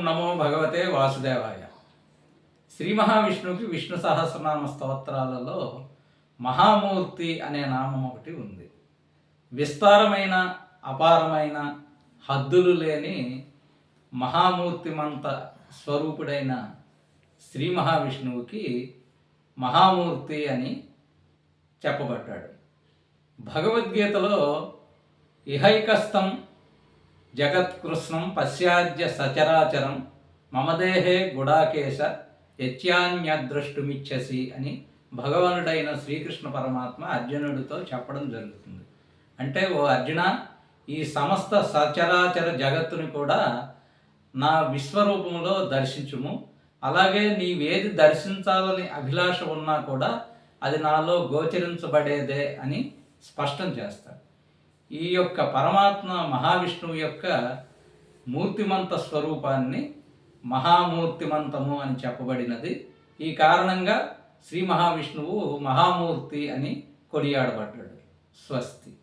నమో భగవతే వాసుదేవాయ. శ్రీ మహావిష్ణువుకి విష్ణు సహస్రనామ స్తోత్రాలలో మహామూర్తి అనే నామం ఒకటి ఉంది. విస్తారమైన, అపారమైన, హద్దులు లేని మహామూర్తిమంత స్వరూపుడైన శ్రీ మహావిష్ణువుకి మహామూర్తి అని చెప్పబడ్డాడు. భగవద్గీతలో ఇహైకస్థం జగత్కృష్ణం పశ్చాద్య సచరాచరం మమదేహే గుడాకేశ యత్యాన్యద్రష్టుమిచ్చసి అని భగవానుడైన శ్రీకృష్ణ పరమాత్మ అర్జునుడితో చెప్పడం జరుగుతుంది. అంటే, ఓ అర్జున, ఈ సమస్త సచరాచర జగత్తుని కూడా నా విశ్వరూపంలో దర్శించుము. అలాగే నీవేది దర్శించాలని అభిలాష ఉన్నా కూడా అది నాలో గోచరించబడేదే అని స్పష్టం చేస్తాడు. ఈ యొక్క పరమాత్మ మహావిష్ణువు యొక్క మూర్తిమంత స్వరూపాన్ని మహామూర్తిమంతము అని చెప్పబడినది. ఈ కారణంగా శ్రీ మహావిష్ణువు మహామూర్తి అని కొనియాడబడ్డాడు. స్వస్తి.